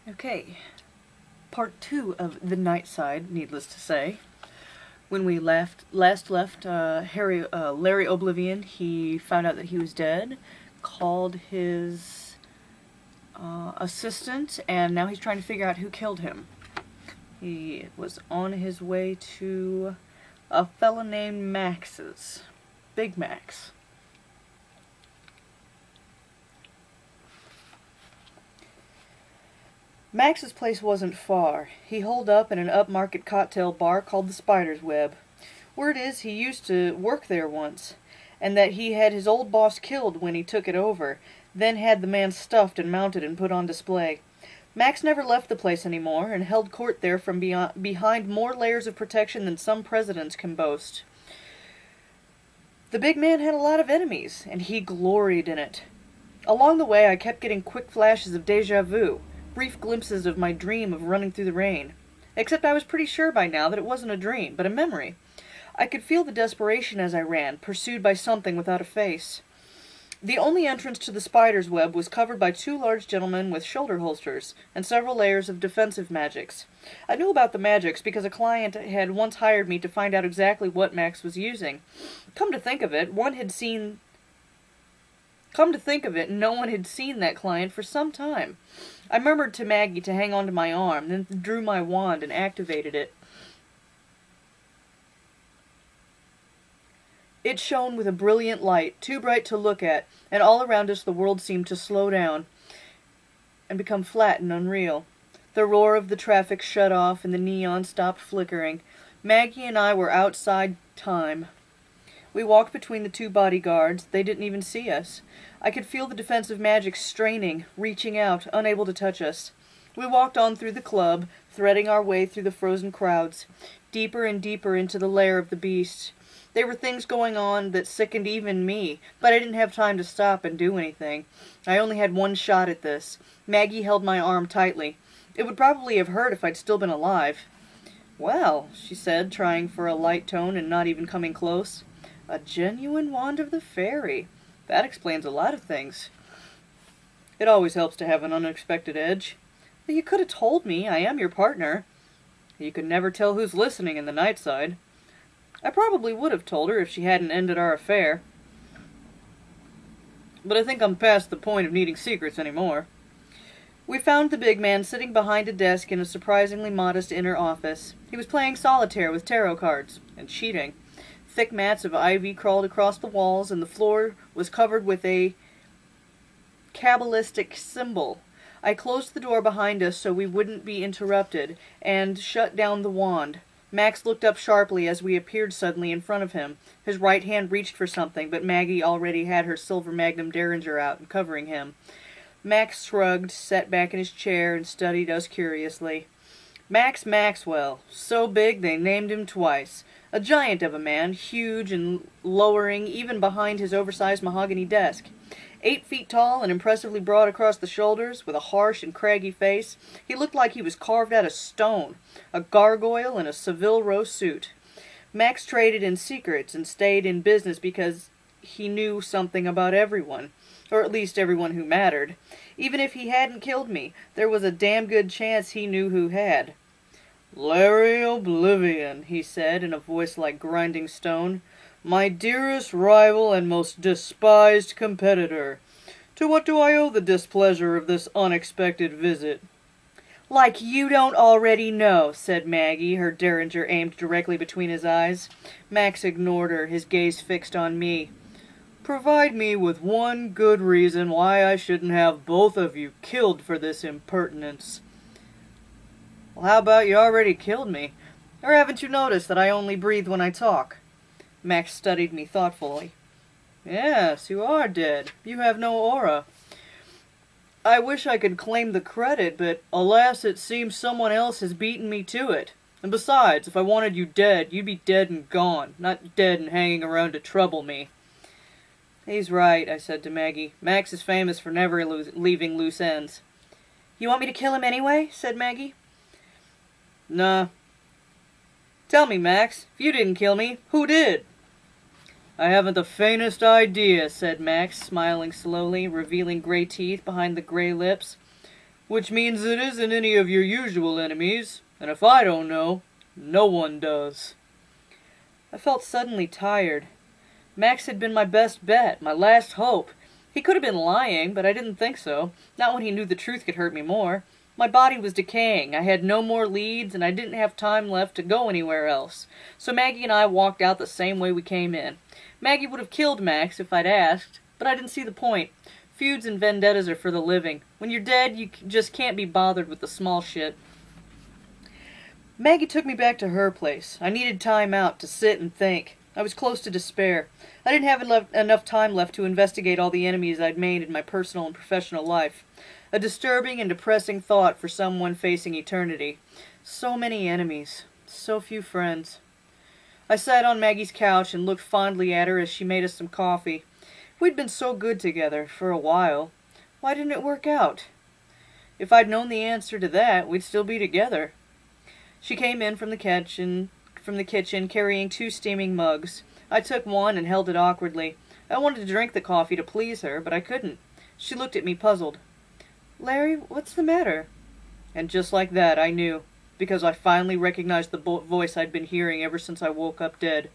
Okay, part 2 of the Nightside, needless to say. When we last left Larry Oblivion, he found out that he was dead, called his assistant, and now he's trying to figure out who killed him. He was on his way to a fella named Max's. Big Max. Max's place wasn't far. He holed up in an upmarket cocktail bar called the Spider's Web. Word is he used to work there once, and that he had his old boss killed when he took it over, then had the man stuffed and mounted and put on display. Max never left the place anymore, and held court there from behind more layers of protection than some presidents can boast. The big man had a lot of enemies, and he gloried in it. Along the way I kept getting quick flashes of déjà vu, brief glimpses of my dream of running through the rain. Except I was pretty sure by now that it wasn't a dream, but a memory. I could feel the desperation as I ran, pursued by something without a face. The only entrance to the Spider's Web was covered by two large gentlemen with shoulder holsters, and several layers of defensive magics. I knew about the magics because a client had once hired me to find out exactly what Max was using. Come to think of it, no one had seen that client for some time. I murmured to Maggie to hang on to my arm, then drew my wand and activated it. It shone with a brilliant light, too bright to look at, and all around us the world seemed to slow down and become flat and unreal. The roar of the traffic shut off and the neon stopped flickering. Maggie and I were outside time. We walked between the two bodyguards. They didn't even see us. I could feel the defensive magic straining, reaching out, unable to touch us. We walked on through the club, threading our way through the frozen crowds, deeper and deeper into the lair of the beast. There were things going on that sickened even me, but I didn't have time to stop and do anything. I only had one shot at this. Maggie held my arm tightly. It would probably have hurt if I'd still been alive. "Well," she said, trying for a light tone and not even coming close. "A genuine wand of the fairy. That explains a lot of things. It always helps to have an unexpected edge. But you could have told me. I am your partner. You could never tell who's listening in the Nightside. I probably would have told her if she hadn't ended our affair. But I think I'm past the point of needing secrets anymore." We found the big man sitting behind a desk in a surprisingly modest inner office. He was playing solitaire with tarot cards, and cheating. Thick mats of ivy crawled across the walls, and the floor was covered with a Kabbalistic symbol. I closed the door behind us so we wouldn't be interrupted, and shut down the wand. Max looked up sharply as we appeared suddenly in front of him. His right hand reached for something, but Maggie already had her silver Magnum Derringer out and covering him. Max shrugged, sat back in his chair, and studied us curiously. Max Maxwell. So big they named him twice. A giant of a man, huge and lowering even behind his oversized mahogany desk. 8 feet tall and impressively broad across the shoulders, with a harsh and craggy face, he looked like he was carved out of stone, a gargoyle in a Seville Row suit. Max traded in secrets and stayed in business because he knew something about everyone, or at least everyone who mattered. Even if he hadn't killed me, there was a damn good chance he knew who had. "Larry Oblivion," he said in a voice like grinding stone. "My dearest rival and most despised competitor. To what do I owe the displeasure of this unexpected visit?" "Like you don't already know," said Maggie, her derringer aimed directly between his eyes. Max ignored her, his gaze fixed on me. "Provide me with one good reason why I shouldn't have both of you killed for this impertinence." "Well, how about you already killed me? Or haven't you noticed that I only breathe when I talk?" Max studied me thoughtfully. "Yes, you are dead. You have no aura. I wish I could claim the credit, but alas, it seems someone else has beaten me to it. And besides, if I wanted you dead, you'd be dead and gone, not dead and hanging around to trouble me." "He's right," I said to Maggie. "Max is famous for never leaving loose ends." "You want me to kill him anyway?" said Maggie. "Nah. Tell me, Max, if you didn't kill me, who did?" "I haven't the faintest idea," said Max, smiling slowly, revealing gray teeth behind the gray lips. Which means it isn't any of your usual enemies, and if I don't know, no one does. I felt suddenly tired. Max had been my best bet, my last hope. He could have been lying, but I didn't think so. Not when he knew the truth could hurt me more. My body was decaying. I had no more leads, and I didn't have time left to go anywhere else. So Maggie and I walked out the same way we came in. Maggie would have killed Max if I'd asked, but I didn't see the point. Feuds and vendettas are for the living. When you're dead, you just can't be bothered with the small shit. Maggie took me back to her place. I needed time out to sit and think. I was close to despair. I didn't have enough time left to investigate all the enemies I'd made in my personal and professional life. A disturbing and depressing thought for someone facing eternity. So many enemies. So few friends. I sat on Maggie's couch and looked fondly at her as she made us some coffee. We'd been so good together for a while. Why didn't it work out? If I'd known the answer to that, we'd still be together. She came in from the kitchen carrying 2 steaming mugs. I took one and held it awkwardly. I wanted to drink the coffee to please her, but I couldn't. She looked at me puzzled. "Larry, what's the matter?" And just like that, I knew, because I finally recognized the voice I'd been hearing ever since I woke up dead.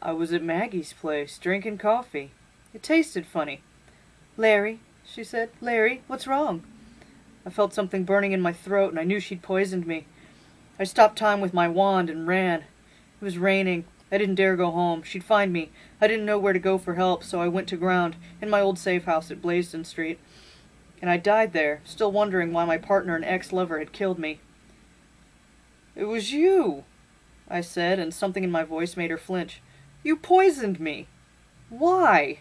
I was at Maggie's place, drinking coffee. It tasted funny. "Larry," she said. "Larry, what's wrong?" I felt something burning in my throat, and I knew she'd poisoned me. I stopped time with my wand and ran. It was raining. I didn't dare go home. She'd find me. I didn't know where to go for help, so I went to ground, in my old safe house at Blaisdon Street. And I died there, still wondering why my partner and ex-lover had killed me. "It was you," I said, and something in my voice made her flinch. "You poisoned me. Why?"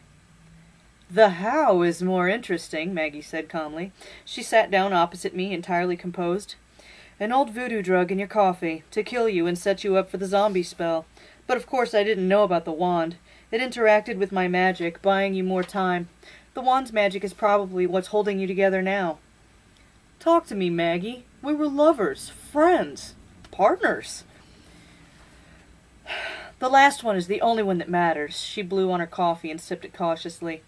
"The how is more interesting," Maggie said calmly. She sat down opposite me, entirely composed. "An old voodoo drug in your coffee, to kill you and set you up for the zombie spell. But of course I didn't know about the wand. It interacted with my magic, buying you more time. The wand's magic is probably what's holding you together now." "Talk to me, Maggie. We were lovers, friends, partners." "The last one is the only one that matters." She blew on her coffee and sipped it cautiously.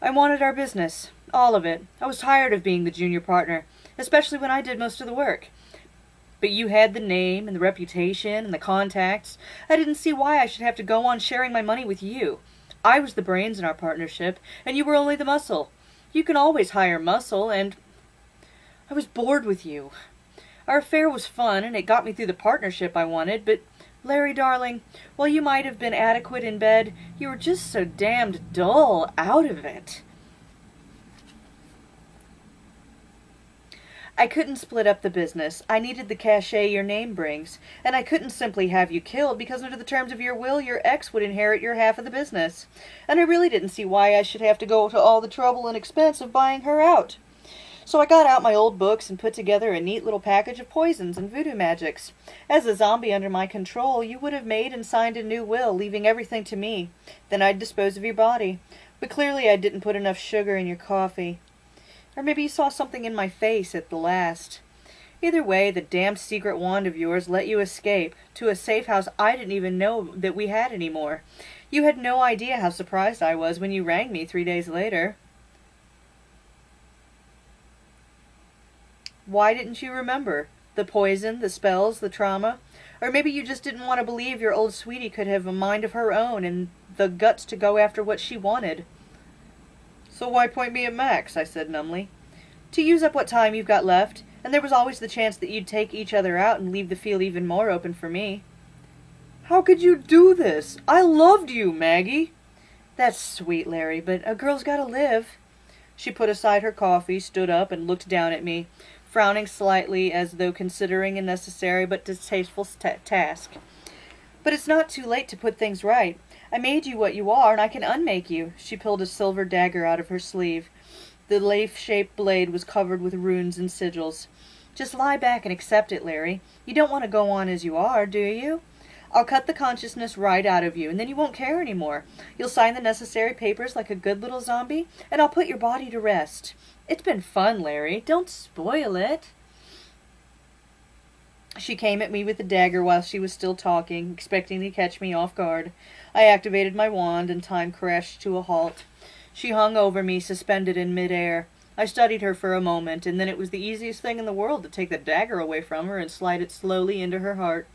"I wanted our business. All of it. I was tired of being the junior partner, especially when I did most of the work. But you had the name and the reputation and the contacts. I didn't see why I should have to go on sharing my money with you. I was the brains in our partnership, and you were only the muscle. You can always hire muscle, and I was bored with you. Our affair was fun, and it got me through the partnership I wanted, but Larry, darling, while you might have been adequate in bed, you were just so damned dull out of it." "I couldn't split up the business. I needed the cachet your name brings. And I couldn't simply have you killed, because under the terms of your will, your ex would inherit your half of the business. And I really didn't see why I should have to go to all the trouble and expense of buying her out. So I got out my old books and put together a neat little package of poisons and voodoo magics. As a zombie under my control, you would have made and signed a new will, leaving everything to me. Then I'd dispose of your body. But clearly I didn't put enough sugar in your coffee. Or maybe you saw something in my face at the last. Either way, the damned secret wand of yours let you escape to a safe house I didn't even know that we had anymore. You had no idea how surprised I was when you rang me 3 days later." "Why didn't you remember? The poison, the spells, the trauma? Or maybe you just didn't want to believe your old sweetie could have a mind of her own and the guts to go after what she wanted." "So why point me at Max?" I said numbly. "To use up what time you've got left, and there was always the chance that you'd take each other out and leave the field even more open for me." "How could you do this? I loved you, Maggie." "That's sweet, Larry, but a girl's gotta live." She put aside her coffee, stood up, and looked down at me, frowning slightly as though considering a necessary but distasteful task. "But it's not too late to put things right. I made you what you are, and I can unmake you." She pulled a silver dagger out of her sleeve. The leaf-shaped blade was covered with runes and sigils. "Just lie back and accept it, Larry. You don't want to go on as you are, do you? I'll cut the consciousness right out of you, and then you won't care anymore. You'll sign the necessary papers like a good little zombie, and I'll put your body to rest. It's been fun, Larry. Don't spoil it." She came at me with the dagger while she was still talking, expecting to catch me off guard. I activated my wand, and time crashed to a halt. She hung over me, suspended in midair. I studied her for a moment, and then it was the easiest thing in the world to take the dagger away from her and slide it slowly into her heart.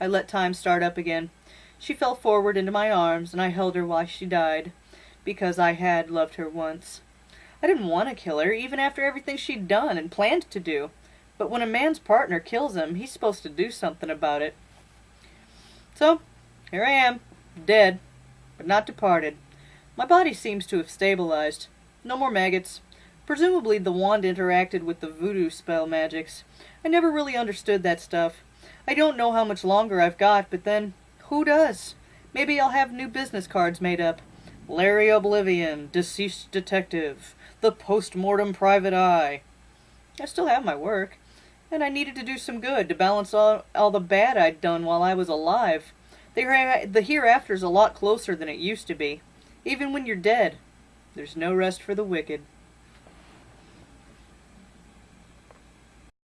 I let time start up again. She fell forward into my arms, and I held her while she died, because I had loved her once. I didn't want to kill her, even after everything she'd done and planned to do. But when a man's partner kills him, he's supposed to do something about it. So, here I am, dead, but not departed. My body seems to have stabilized. No more maggots. Presumably the wand interacted with the voodoo spell magics. I never really understood that stuff. I don't know how much longer I've got, but then, who does? Maybe I'll have new business cards made up. Larry Oblivion, Deceased Detective, The Post-Mortem Private Eye. I still have my work, and I needed to do some good to balance all the bad I'd done while I was alive. The hereafter's a lot closer than it used to be. Even when you're dead, there's no rest for the wicked.